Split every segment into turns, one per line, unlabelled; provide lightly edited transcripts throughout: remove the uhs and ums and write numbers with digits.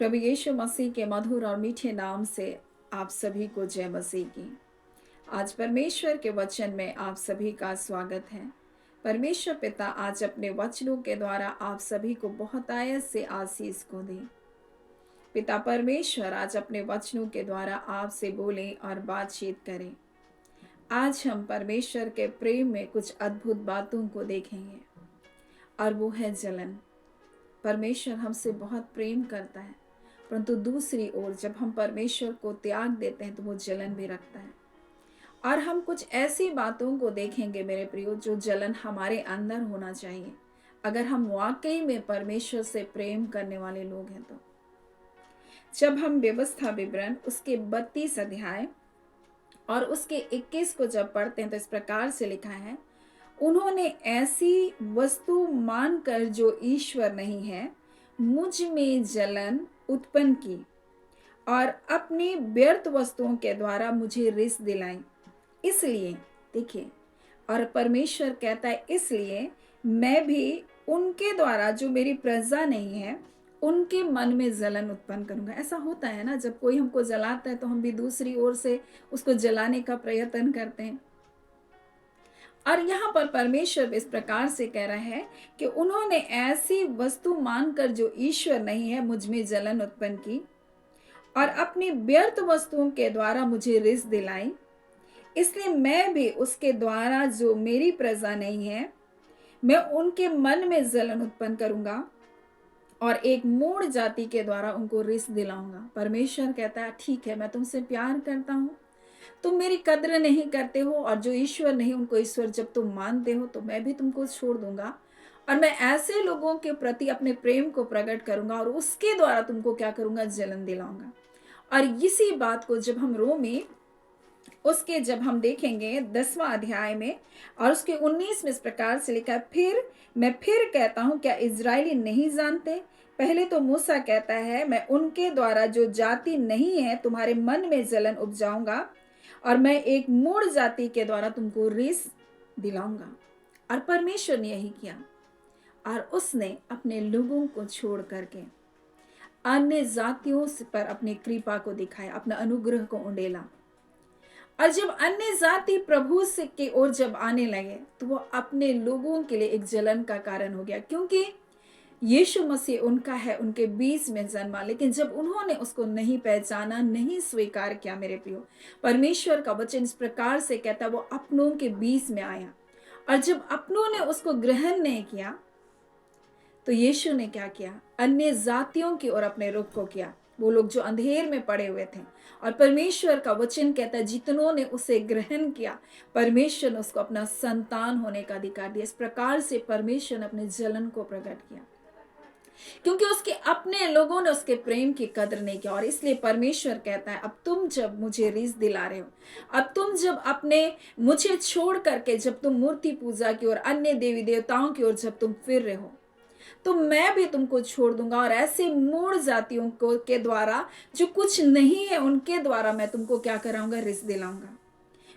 प्रभु यीशु मसीह के मधुर और मीठे नाम से आप सभी को जय मसीह की। आज परमेश्वर के वचन में आप सभी का स्वागत है। परमेश्वर पिता आज अपने वचनों के द्वारा आप सभी को बहुतायत से आशीष को दे। पिता परमेश्वर आज अपने वचनों के द्वारा आपसे बोले और बातचीत करें। आज हम परमेश्वर के प्रेम में कुछ अद्भुत बातों को देखेंगे और वो है जलन। परमेश्वर हमसे बहुत प्रेम करता है, परंतु दूसरी ओर जब हम परमेश्वर को त्याग देते हैं तो वो जलन भी रखता है। और हम कुछ ऐसी बातों को देखेंगे मेरे प्रियो, जो जलन हमारे अंदर होना चाहिए अगर हम वाकई में परमेश्वर से प्रेम करने वाले लोग हैं। तो जब हम व्यवस्था विवरण उसके 32 अध्याय और उसके 21 को जब पढ़ते हैं तो इस प्रकार से लिखा है, उन्होंने ऐसी वस्तु मानकर जो ईश्वर नहीं है मुझ में जलन उत्पन्न की और अपनी व्यर्थ वस्तुओं के द्वारा मुझे रिस दिलाई। इसलिए देखिए, और परमेश्वर कहता है इसलिए मैं भी उनके द्वारा जो मेरी प्रजा नहीं है उनके मन में जलन उत्पन्न करूंगा। ऐसा होता है ना, जब कोई हमको जलाता है तो हम भी दूसरी ओर से उसको जलाने का प्रयत्न करते हैं। और यहाँ पर परमेश्वर इस प्रकार से कह रहा है कि उन्होंने ऐसी वस्तु मानकर जो ईश्वर नहीं है मुझ में जलन उत्पन्न की और अपनी व्यर्थ वस्तुओं के द्वारा मुझे रिस दिलाई। इसलिए मैं भी उसके द्वारा जो मेरी प्रजा नहीं है मैं उनके मन में जलन उत्पन्न करूंगा और एक मूढ़ जाति के द्वारा उनको रिस दिलाऊंगा। परमेश्वर कहता है ठीक है, मैं तुमसे प्यार करता हूं, तुम मेरी कद्र नहीं करते हो और जो ईश्वर नहीं उनको ईश्वर जब तुम मानते हो तो मैं भी तुमको छोड़ दूंगा और मैं ऐसे लोगों के प्रति अपने प्रेम को प्रकट करूंगा और उसके द्वारा तुमको क्या करूंगा, जलन दिलाऊंगा। और इसी बात को जब हम रोमी उसके जब हम देखेंगे 10वां अध्याय में और उसके 19 में इस प्रकार से लिखा है, फिर कहता हूं क्या इजरायली नहीं जानते? पहले तो मूसा कहता है मैं उनके द्वारा जो जाति नहीं है तुम्हारे मन में जलन उपजाऊंगा और मैं एक मूढ़ जाति के द्वारा तुमको रिस दिलाऊंगा। और परमेश्वर ने यही किया और उसने अपने लोगों को छोड़ करके अन्य जातियों पर अपनी कृपा को दिखाया, अपना अनुग्रह को उंडेला। और जब अन्य जाति प्रभु से की ओर जब आने लगे तो वो अपने लोगों के लिए एक जलन का कारण हो गया, क्योंकि यीशु मसीह उनका है, उनके बीच में जन्मा, लेकिन जब उन्होंने उसको नहीं पहचाना, नहीं स्वीकार किया मेरे प्रियो, परमेश्वर का वचन इस प्रकार से कहता है वो अपनों के बीच में आया और जब अपनों ने उसको ग्रहण नहीं किया तो यीशु ने क्या किया, अन्य जातियों की ओर अपने रुख को किया, वो लोग जो अंधेर में पड़े हुए थे। और परमेश्वर का वचन कहता है जितनों ने उसे ग्रहण किया परमेश्वर ने उसको अपना संतान होने का अधिकार दिया। इस प्रकार से परमेश्वर ने अपने जलन को प्रकट किया, क्योंकि उसके अपने लोगों ने उसके प्रेम की कदर नहीं की। और इसलिए परमेश्वर कहता है अब तुम जब मुझे रिस दिला रहे हो, अब तुम जब अपने मुझे छोड़ करके जब तुम मूर्ति पूजा की ओर, अन्य देवी देवताओं की ओर जब तुम फिर रहे हो तो मैं भी तुमको छोड़ दूंगा और ऐसे मूढ़ जातियों को के द्वारा जो कुछ नहीं है उनके द्वारा मैं तुमको क्या कराऊंगा, रिस दिलाऊंगा,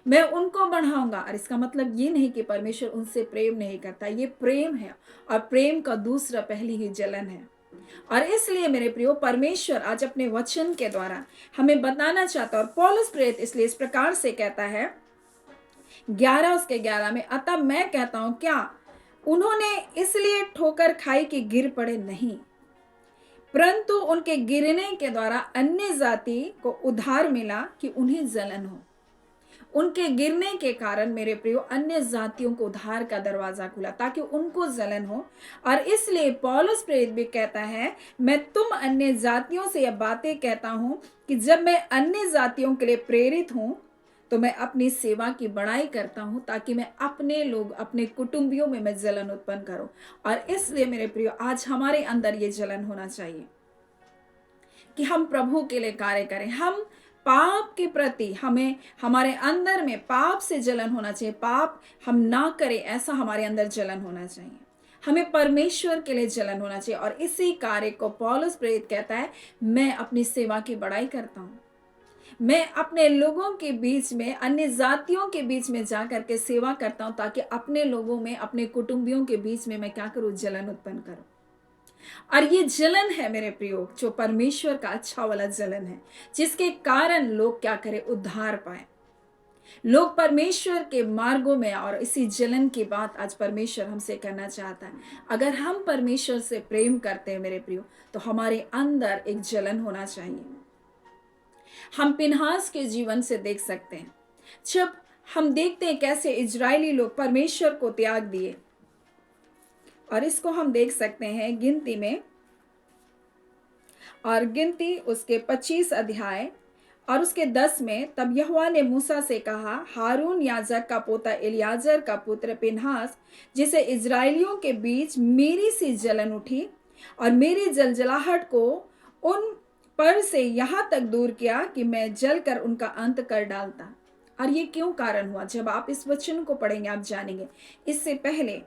मैं उनको बढ़ाऊंगा। और इसका मतलब ये नहीं कि परमेश्वर उनसे प्रेम नहीं करता, ये प्रेम है और प्रेम का दूसरा पहली ही जलन है। और इसलिए मेरे प्रियो परमेश्वर आज अपने वचन के द्वारा हमें बताना चाहता है, और पौलुस प्रेरित इसलिए इस प्रकार से कहता है 11 में, अतः मैं कहता हूं क्या उन्होंने इसलिए ठोकर खाई कि गिर पड़े? नहीं, परंतु उनके गिरने के द्वारा अन्य जाति को उद्धार मिला कि उन्हें जलन हो। उनके गिरने के कारण मेरे प्रियो अन्य जातियों को उद्धार का दरवाजा खुला ताकि उनको जलन हो। और इसलिए पौलुस प्रेरित भी कहता है मैं तुम अन्य जातियों से यह बातें कहता हूं कि जब मैं अन्य जातियों के लिए प्रेरित हूं तो मैं अपनी सेवा की बड़ाई करता हूं ताकि मैं अपने लोग, अपने कुटुंबियों में मैं जलन उत्पन्न करूं। और इसलिए मेरे प्रियो आज हमारे अंदर ये जलन होना चाहिए कि हम प्रभु के लिए कार्य करें। हम पाप के प्रति हमें हमारे अंदर में पाप से जलन होना चाहिए, पाप हम ना करें ऐसा हमारे अंदर जलन होना चाहिए। हमें परमेश्वर के लिए जलन होना चाहिए। और इसी कार्य को पौलुस प्रेरित कहता है मैं अपनी सेवा की बड़ाई करता हूं, मैं अपने लोगों के बीच में, अन्य जातियों के बीच में जा करके सेवा करता हूं ताकि अपने लोगों में, अपने कुटुंबियों के बीच में मैं क्या करूं, जलन उत्पन्न करूं। और ये जलन है मेरे प्रियो, जो परमेश्वर का अच्छा वाला जलन है, जिसके कारण लोग क्या करें, उद्धार पाए, लोग परमेश्वर के मार्गों में। और इसी जलन की बात आज परमेश्वर हमसे करना चाहता है। अगर हम परमेश्वर से प्रेम करते हैं मेरे प्रियो, तो हमारे अंदर एक जलन होना चाहिए। हम पिनहास के जीवन से देख सकते हैं, जब हम देखते हैं कैसे इजरायली लोग परमेश्वर को त्याग दिए, और इसको हम देख सकते हैं गिनती में, और गिनती उसके 25 अध्याय और उसके 10 में। तब यहोवा ने मूसा से कहा, हारून याजक का पोता एलियाजर का पुत्र पिनहास, जिसे इजराइलियों के बीच मेरी सी जलन उठी और मेरी जलजलाहट को उन पर से यहाँ तक दूर किया कि मैं जल कर उनका अंत कर डालता। और ये क्यों कारण हुआ, जब आप इस वचन को पढ़ेंगे आप जानेंगे। इससे पहले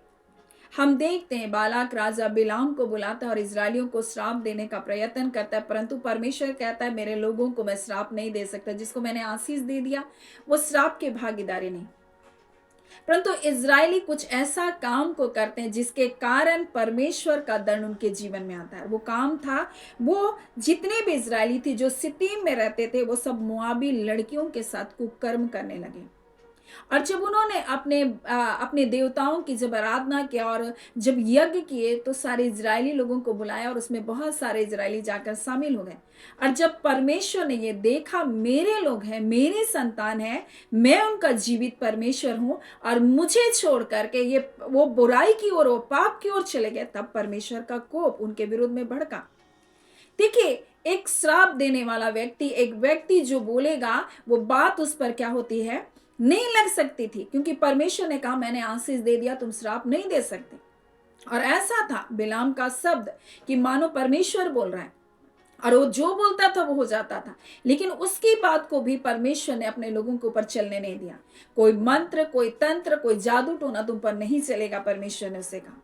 हम देखते हैं बालाक राजा बिलाम को बुलाता है और इजरायलियों को श्राप देने का प्रयत्न करता है, परंतु परमेश्वर कहता है मेरे लोगों को मैं श्राप नहीं दे सकता, जिसको मैंने आशीष दे दिया वो श्राप के भागीदारी नहीं। परंतु इजरायली कुछ ऐसा काम को करते हैं जिसके कारण परमेश्वर का दंड उनके जीवन में आता है। वो काम था, वो जितने भी इजरायली थे जो सित्तीम में रहते थे, वो सब मोआबी लड़कियों के साथ कुकर्म करने लगे। और जब उन्होंने अपने देवताओं की जब आराधना किया और जब यज्ञ किए, तो सारे इजरायली लोगों को बुलाया और उसमें बहुत सारे इजरायली जाकर शामिल हो गए। और जब परमेश्वर ने ये देखा मेरे लोग हैं, मेरी संतान है, मैं उनका जीवित परमेश्वर हूं, और मुझे छोड़ करके ये वो बुराई की ओर, वो पाप की ओर चले गए, तब परमेश्वर का कोप उनके विरुद्ध में भड़का। देखिए, एक श्राप देने वाला व्यक्ति, एक व्यक्ति जो बोलेगा, वो बात उस पर क्या होती है, नहीं लग सकती थी, क्योंकि परमेश्वर ने कहा मैंने आशीष दे दिया, तुम श्राप नहीं दे सकते। और ऐसा था बिलाम का शब्द कि मानो परमेश्वर बोल रहा है, और वो जो बोलता था वो हो जाता था। लेकिन उसकी बात को भी परमेश्वर ने अपने लोगों के ऊपर चलने नहीं दिया। कोई मंत्र, कोई तंत्र, कोई जादू टोना तुम पर नहीं चलेगा, परमेश्वर ने उसे कहा।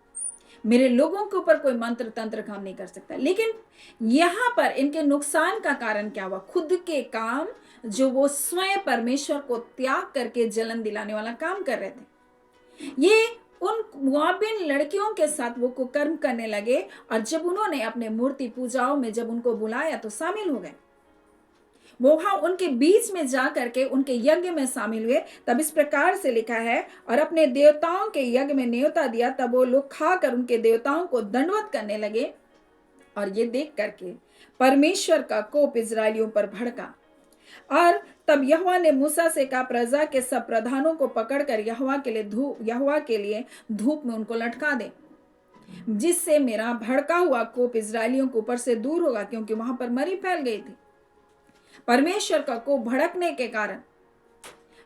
मेरे लोगों के ऊपर कोई मंत्र तंत्र काम नहीं कर सकता। लेकिन यहां पर इनके नुकसान का कारण क्या हुआ, खुद के काम जो वो स्वयं परमेश्वर को त्याग करके जलन दिलाने वाला काम कर रहे थे। ये उन मुआबिन लड़कियों के साथ वो कुकर्म करने लगे, और जब उन्होंने अपने मूर्ति पूजाओं में जब उनको बुलाया तो शामिल हो गए। वो वहां उनके बीच में जा करके उनके यज्ञ में शामिल हुए। तब इस प्रकार से लिखा है, और अपने देवताओं के यज्ञ में न्योता दिया। तब वो लोग खाकर उनके देवताओं को दंडवत करने लगे, और ये देख करके परमेश्वर का कोप इजरायलियों पर भड़का। और तब यहोवा ने मूसा से कहा, प्रजा के सब प्रधानों को पकड़कर यहोवा के लिए धूप में उनको लटका दे, जिससे मेरा भड़का हुआ कोप इजरायलियों के ऊपर से दूर होगा, क्योंकि वहां पर मरी फैल गई थी परमेश्वर का कोप भड़कने के कारण।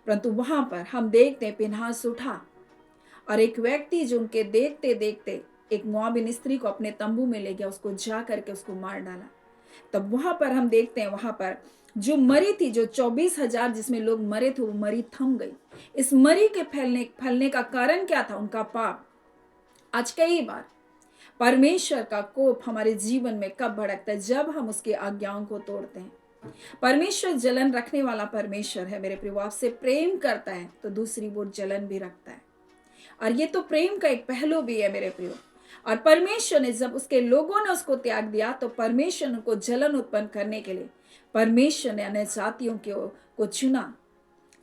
परंतु वहां पर हम देखते हैं पिनहास उठा, और एक व्यक्ति जो उनके देखते देखते एक मोआबिन स्त्री को अपने तंबू में ले गया, उसको जा करके उसको मार डाला। तब वहां पर हम देखते हैं, वहां पर जो मरी थी, जो 24,000 जिसमें लोग मरे थे, वो मरी थम गई। इस मरी के फैलने का कारण क्या था, उनका पाप। आज कई बार परमेश्वर का कोप हमारे जीवन में कब भड़कता है, जब हम उसकी आज्ञाओं को तोड़ते हैं। परमेश्वर जलन रखने वाला परमेश्वर है मेरे प्रिय, आपसे प्रेम करता है तो दूसरी वो जलन भी रखता है, और ये तो प्रेम का एक पहलू भी है मेरे प्रियो। और परमेश्वर ने जब उसके लोगों ने उसको त्याग दिया, तो परमेश्वर ने उनको जलन उत्पन्न करने के लिए परमेश्वर ने अन्य जातियों को चुना,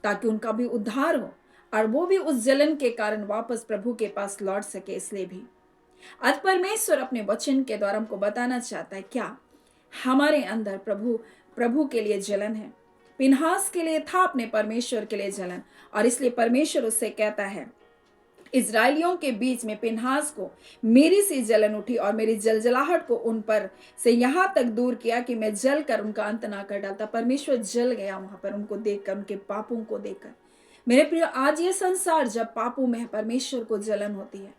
ताकि उनका भी उद्धार हो, और वो भी उस जलन के कारण वापस प्रभु के पास लौट सके। इसलिए भी आज परमेश्वर अपने वचन के द्वारा हमको बताना चाहता है, क्या हमारे अंदर प्रभु के लिए जलन है। पिनहास के लिए था अपने परमेश्वर के लिए जलन, और इसलिए परमेश्वर उससे कहता है, इजरायलियों के बीच में पिनहास को मेरी सी जलन उठी, और मेरी जलजलाहट को उन पर से यहां तक दूर किया कि मैं जल कर उनका अंत ना कर डालता। परमेश्वर जल गया वहां पर उनको देखकर, उनके पापों को देखकर। मेरे प्रिय, आज ये संसार जब पापों में है, परमेश्वर को जलन होती है।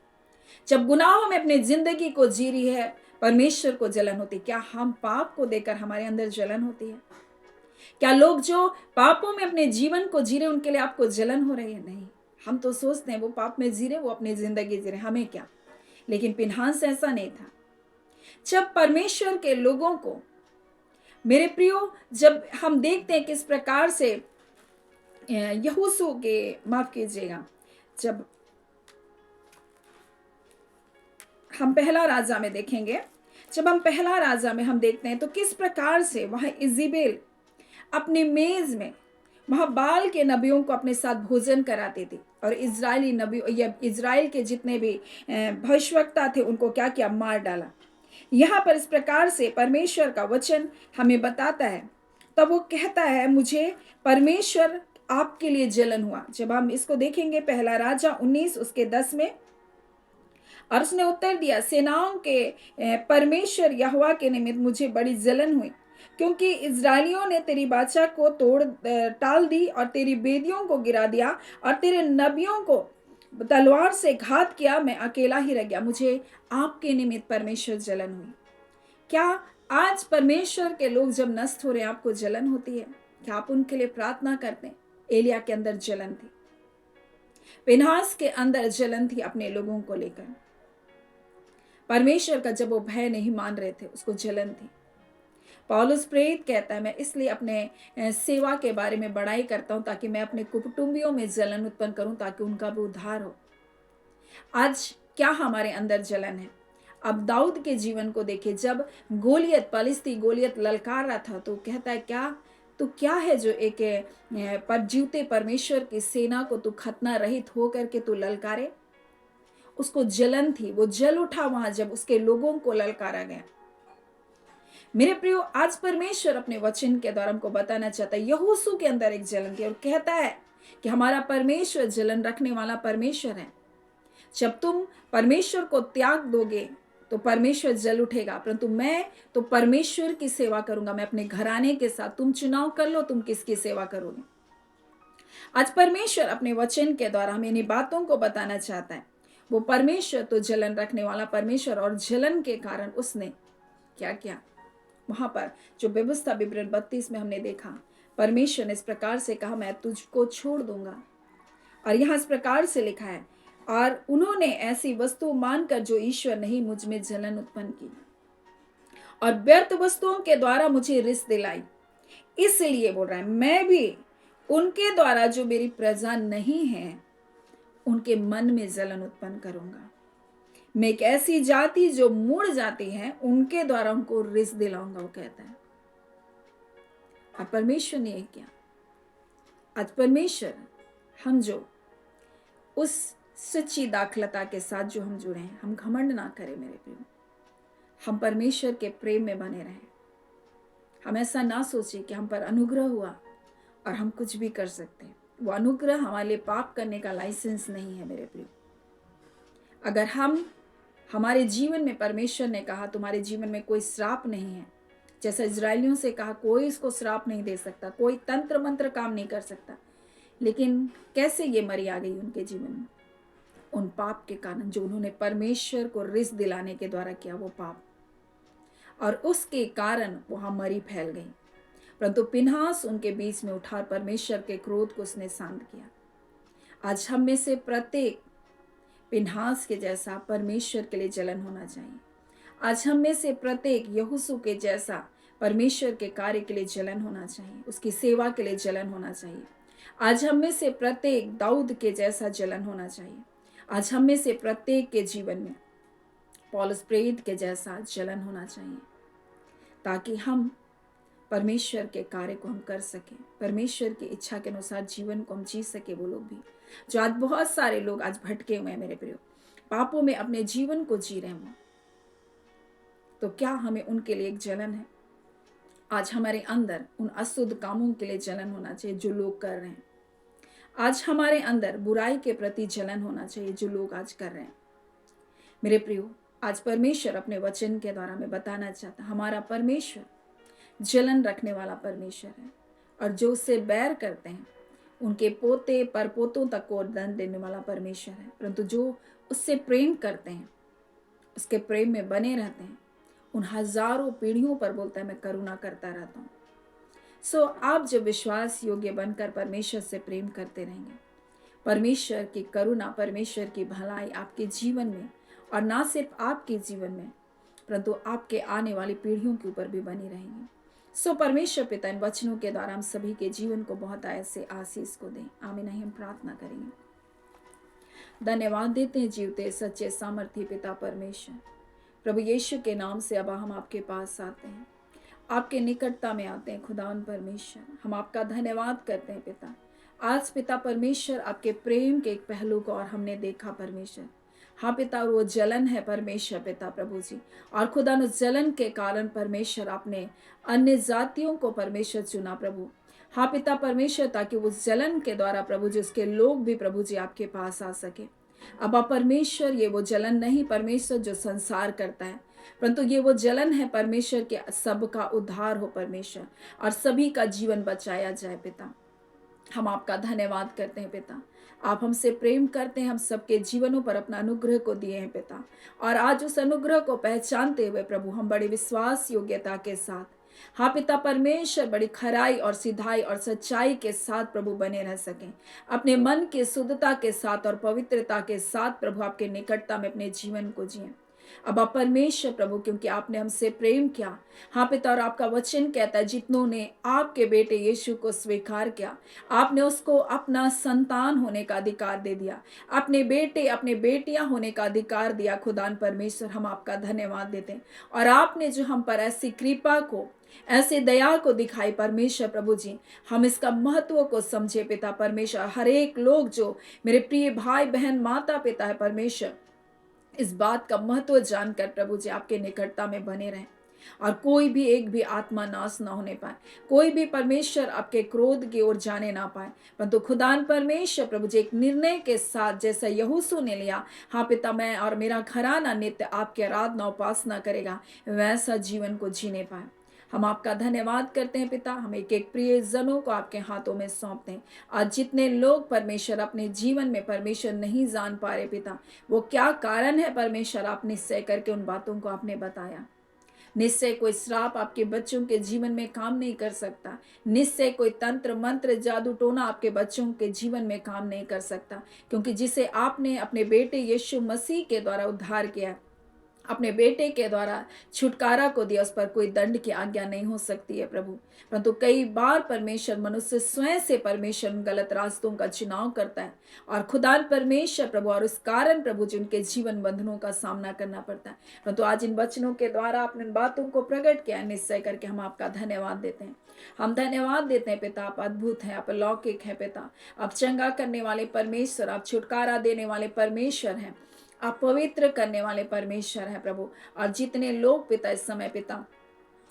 जब गुनाहों में अपनी जिंदगी को जी रही है, परमेश्वर को जलन होती है। क्या हम पाप को देखकर हमारे अंदर जलन होती है? क्या लोग जो पापों में अपने जीवन को जी रहे उनके लिए आपको जलन हो रही है? नहीं, हम तो सोचते हैं वो पाप में जी रहे, वो अपनी जिंदगी जी रहे, हमें क्या। लेकिन पिनहास ऐसा नहीं था। जब परमेश्वर के लोगों को मेरे प्रियो, जब हम देखते हैं किस प्रकार से यहोशू के, माफ कीजिएगा, जब हम पहला राजा में देखेंगे जब हम पहला राजा में हम देखते हैं तो किस प्रकार से वह इजेबेल अपने मेज में वह बाल के नबियों को अपने साथ भोजन कराती थी, और इजरायली नबियों या इजराइल के जितने भी भविष्यवक्ता थे उनको क्या किया, मार डाला। यहाँ पर इस प्रकार से परमेश्वर का वचन हमें बताता है। तब वो कहता है, मुझे परमेश्वर आपके लिए जलन हुआ। जब हम इसको देखेंगे पहला राजा 19 उसके 10 में, और उसने उत्तर दिया, सेनाओं के परमेश्वर यहोवा के निमित्त मुझे बड़ी जलन हुई, क्योंकि इजरायलियों ने तेरी बाचा को टाल दी और तेरी बेदियों को गिरा दिया और तेरे नबियों को तलवार से घात किया। मैं अकेला ही रह गया, मुझे आपके निमित्त परमेश्वर जलन हुई। क्या आज परमेश्वर के लोग जब नष्ट हो रहे हैं आपको जलन होती है? क्या आप उनके लिए प्रार्थना करते हैं? एलिया के अंदर जलन थी, फिनहास के अंदर जलन थी अपने लोगों को लेकर। परमेश्वर का जब वो भय नहीं मान रहे थे, उसको जलन थी। पौलुस प्रेरित कहता है, मैं इसलिए अपने सेवा के बारे में बड़ाई करता हूं ताकि मैं अपने कुटुंबियों में जलन उत्पन्न करूं, ताकि उनका भी उद्धार हो। आज क्या हमारे अंदर जलन है? अब दाऊद के जीवन को देखिए, जब गोलियत ललकार रहा था तो कहता है, क्या तू क्या है जो एक पर जीवते परमेश्वर की सेना को तू खतना रहित होकर के तू ललकारे? उसको जलन थी, वो जल उठा वहां जब उसके लोगों को ललकारा गया। मेरे प्रियो, आज परमेश्वर अपने वचन के द्वारा हमको बताना चाहता है, यहोशू के अंदर एक जलन थी और कहता है कि हमारा परमेश्वर जलन रखने वाला परमेश्वर है। जब तुम परमेश्वर को त्याग दोगे तो परमेश्वर जल उठेगा, परंतु मैं तो परमेश्वर की सेवा करूंगा, मैं अपने घराने के साथ। तुम चुनाव कर लो तुम किसकी सेवा करोगे। आज परमेश्वर अपने वचन के द्वारा हमें इन बातों को बताना चाहता है। वो परमेश्वर तो जलन रखने वाला परमेश्वर, और जलन के कारण उसने क्या किया, वहां पर जो व्यवस्था विवरण 32 में हमने देखा, परमेश्वर ने इस प्रकार से कहा, मैं तुझको छोड़ दूंगा। और यहां इस प्रकार से लिखा है, और उन्होंने ऐसी वस्तु मानकर जो ईश्वर नहीं, मुझ में जलन उत्पन्न की और व्यर्थ वस्तुओं के द्वारा मुझे रिस दिलाई। इसलिए बोल रहा है, मैं भी उनके द्वारा जो मेरी प्रजा नहीं है उनके मन में जलन उत्पन्न करूंगा। मैं एक ऐसी जाति जो मुड़ जाती है उनके द्वारा उनको रिस दिलाऊंगा, वो कहता है। और परमेश्वर ने ये किया। आज परमेश्वर, हम जो उस सच्ची दाखलता के साथ जो हम जुड़े हैं, हम घमंड ना करें मेरे प्रिय। हम परमेश्वर के प्रेम में बने रहें। हम ऐसा ना सोचें कि हम पर अनुग्रह हुआ और हम कुछ भी कर सकते हैं। वो अनुग्रह हमारे लिए पाप करने का लाइसेंस नहीं है मेरे प्रिय। अगर हमारे जीवन में, परमेश्वर ने कहा तुम्हारे जीवन में कोई श्राप नहीं है, जैसा इजरायलियों से कहा कोई इसको श्राप नहीं दे सकता, कोई तंत्र मंत्र काम नहीं कर सकता, लेकिन कैसे ये मरी आ गई उनके जीवन में? उन पाप के कारण जो उन्होंने परमेश्वर को रिस दिलाने के द्वारा किया, वो पाप, और उसके कारण वहां मरी फैल गई। परंतु फिनहास उनके बीच में उठा, परमेश्वर के क्रोध को उसने शांत किया। आज हम में से प्रत्येक फिनहास के जैसा परमेश्वर के लिए जलन होना चाहिए। आज हम में से प्रत्येक यहोशू के जैसा परमेश्वर के कार्य के लिए जलन होना चाहिए, उसकी सेवा के लिए जलन होना चाहिए। आज हम में से प्रत्येक दाऊद के जैसा जलन होना चाहिए। आज हम में से प्रत्येक के जीवन में पौलुस प्रेरित के जैसा जलन होना चाहिए, ताकि हम परमेश्वर के कार्य को हम कर सकें, परमेश्वर की इच्छा के अनुसार जीवन को हम जी सके। वो लोग भी जो आज बहुत सारे लोग आज भटके हुए हैं मेरे प्रियो, पापों में अपने जीवन को जी रहे हैं, तो क्या हमें उनके लिए एक जलन है? आज हमारे अंदर उन अशुद्ध कामों के लिए जलन होना चाहिए जो लोग कर रहे हैं। आज हमारे अंदर बुराई के प्रति जलन होना चाहिए जो लोग आज कर रहे हैं। मेरे प्रियो, आज परमेश्वर अपने वचन के द्वारा मैं बताना चाहता, हमारा परमेश्वर जलन रखने वाला परमेश्वर है, और जो उससे बैर करते हैं उनके पोते परपोतों तक को दंड देने वाला परमेश्वर है। परंतु जो उससे प्रेम करते हैं, उसके प्रेम में बने रहते हैं, उन हजारों पीढ़ियों पर बोलता है मैं करुणा करता रहता हूँ। सो आप जब विश्वास योग्य बनकर परमेश्वर से प्रेम करते रहेंगे, परमेश्वर की करुणा, परमेश्वर की भलाई आपके जीवन में, और ना सिर्फ आपके जीवन में परंतु आपके आने वाली पीढ़ियों के ऊपर भी बनी रहेंगी। सो परमेश्वर पिता इन वचनों के द्वारा हम सभी के जीवन को बहुत ऐसे आशीष को दें। आमीन। हम प्रार्थना करेंगे। धन्यवाद देते हैं जीवते सच्चे सामर्थी पिता परमेश्वर, प्रभु यीशु के नाम से अब हम आपके पास आते हैं, आपके निकटता में आते हैं। खुदावन परमेश्वर, हम आपका धन्यवाद करते हैं पिता। आज पिता परमेश्वर आपके प्रेम के एक पहलू को और हमने देखा परमेश्वर। हाँ पिता, और वो जलन है परमेश्वर पिता प्रभु जी, और खुदा उस जलन के कारण परमेश्वर आपने अन्य जातियों को परमेश्वर चुना प्रभु। हाँ पिता परमेश्वर, ताकि उस जलन के द्वारा प्रभु जी उसके लोग भी प्रभु जी आपके पास आ सके। अब आप परमेश्वर, ये वो जलन नहीं परमेश्वर जो संसार करता है, परंतु ये वो जलन है परमेश्वर के सबका उद्धार हो परमेश्वर, और सभी का जीवन बचाया जाए पिता। हम आपका धन्यवाद करते हैं पिता। आप हमसे प्रेम करते हैं, हम सबके जीवनों पर अपना अनुग्रह को दिए हैं पिता, और आज उस अनुग्रह को पहचानते हुए प्रभु हम बड़े विश्वास योग्यता के साथ, हाँ पिता परमेश्वर, बड़ी खराई और सिधाई और सच्चाई के साथ प्रभु बने रह सकें, अपने मन की शुद्धता के साथ और पवित्रता के साथ प्रभु आपके निकटता में अपने जीवन को जिए। अब आप परमेश्वर प्रभु, क्योंकि आपने हमसे प्रेम किया, हाँ पिता, और आपका वचन कहता है जितनों ने आपके बेटे यीशु को स्वीकार किया, आपने उसको अपना संतान होने का अधिकार दे दिया, अपने बेटे अपने बेटियां होने का अधिकार दिया। खुदान परमेश्वर, हम आपका धन्यवाद देते हैं, और आपने जो हम पर ऐसी कृपा को, ऐसे दया को दिखाई परमेश्वर प्रभु जी, हम इसका महत्व को समझे पिता परमेश्वर। हर एक लोग जो मेरे प्रिय भाई बहन माता पिता है परमेश्वर, इस बात का महत्व जानकर प्रभु जी आपके निकटता में बने रहें, और कोई भी एक भी आत्मा नाश ना होने पाए, कोई भी परमेश्वर आपके क्रोध की ओर जाने ना पाए, परंतु खुदान परमेश्वर प्रभु जी एक निर्णय के साथ, जैसा यहोशू ने लिया, हाँ पिता, मैं और मेरा घराना नित्य आपकी आराधना उपासना करेगा, वैसा जीवन को जीने पाए। हम आपका धन्यवाद करते हैं पिता। हम एक एक प्रिय जनों को आपके हाथों में सौंपते हैं। आज जितने लोग परमेश्वर अपने जीवन में परमेश्वर नहीं जान पा रहे पिता, वो क्या कारण है परमेश्वर, आप निश्चय करके उन बातों को आपने बताया। निश्चय कोई श्राप आपके बच्चों के जीवन में काम नहीं कर सकता, निश्चय कोई तंत्र मंत्र जादू टोना आपके बच्चों के जीवन में काम नहीं कर सकता, क्योंकि जिसे आपने अपने बेटे यीशु मसीह के द्वारा उद्धार किया, अपने बेटे के द्वारा छुटकारा को दिया, उस पर कोई दंड की आज्ञा नहीं हो सकती है प्रभु। परंतु कई बार परमेश्वर मनुष्य स्वयं से परमेश्वर गलत रास्तों का चुनाव करता है, और खुदान परमेश्वर प्रभु, और उस कारण प्रभु जी उनके जीवन बंधनों का सामना करना पड़ता है। परंतु आज इन वचनों के द्वारा आपने इन बातों को प्रकट किया, निश्चय करके हम आपका धन्यवाद देते हैं। हम धन्यवाद देते हैं पिता, आप अद्भुत हैं, आप अलौकिक हैं पिता, आप चंगा करने वाले परमेश्वर, आप छुटकारा देने वाले परमेश्वर हैं, आप पवित्र करने वाले परमेश्वर हैं प्रभु। और जितने लोग पिता इस समय पिता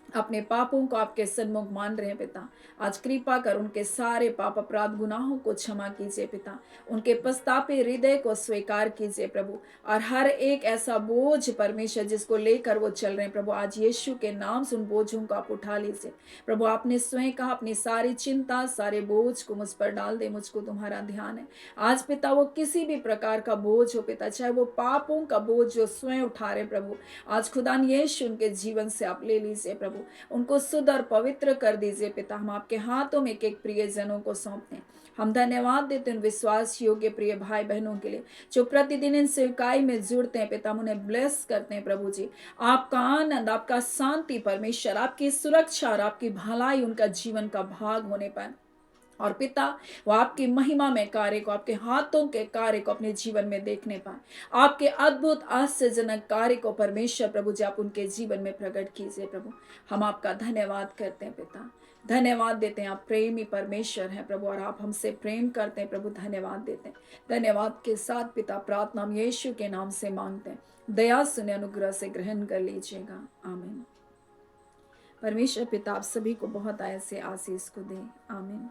अपने पापों को आपके सन्मुख मान रहे हैं पिता, आज कृपा कर उनके सारे पाप अपराध गुनाहों को क्षमा कीजिए पिता, उनके पछतावे हृदय को स्वीकार कीजिए प्रभु, और हर एक ऐसा बोझ परमेश्वर जिसको लेकर वो चल रहे हैं प्रभु, आज यीशु के नाम से उन बोझों को आप उठा लीजिए प्रभु। आपने स्वयं कहा अपनी सारी चिंता सारे बोझ को मुझ पर डाल दे, मुझको तुम्हारा ध्यान है। आज पिता वो किसी भी प्रकार का बोझ हो पिता, चाहे वो पापों का बोझ जो स्वयं उठा रहे प्रभु, आज खुदान यीशु उनके जीवन से आप ले लीजिए प्रभु, उनको शुद्ध और पवित्र कर दीजिए पिता। हम आपके हाथों में एक एक प्रिय जनों को सौंपते हैं। हम धन्यवाद देते हैं विश्वास योग्य प्रिय भाई बहनों के लिए जो प्रतिदिन इन सेवकाई में जुड़ते हैं पिता, हम उन्हें ब्लेस करते हैं प्रभु जी। आपका आनंद, आपका शांति परमेश्वर, आपकी सुरक्षा और आपकी भलाई उनका जीवन का भाग होने पाए, और पिता वो आपकी महिमा में कार्य को, आपके हाथों के कार्य को अपने जीवन में देखने पाए, आपके अद्भुत आश्चर्यजनक कार्य को परमेश्वर प्रभु जी आप उनके जीवन में प्रकट कीजिए प्रभु। हम आपका धन्यवाद करते हैं पिता, धन्यवाद देते हैं, आप प्रेमी परमेश्वर हैं प्रभु, और आप हमसे प्रेम करते हैं प्रभु, धन्यवाद देते हैं। धन्यवाद के साथ पिता प्रार्थना हम यीशु के नाम से मांगते हैं, दया सुने अनुग्रह से ग्रहण कर लीजिएगा, आमीन। परमेश्वर पिता आप सभी को बहुत ऐसे आशीष को दे, आमीन।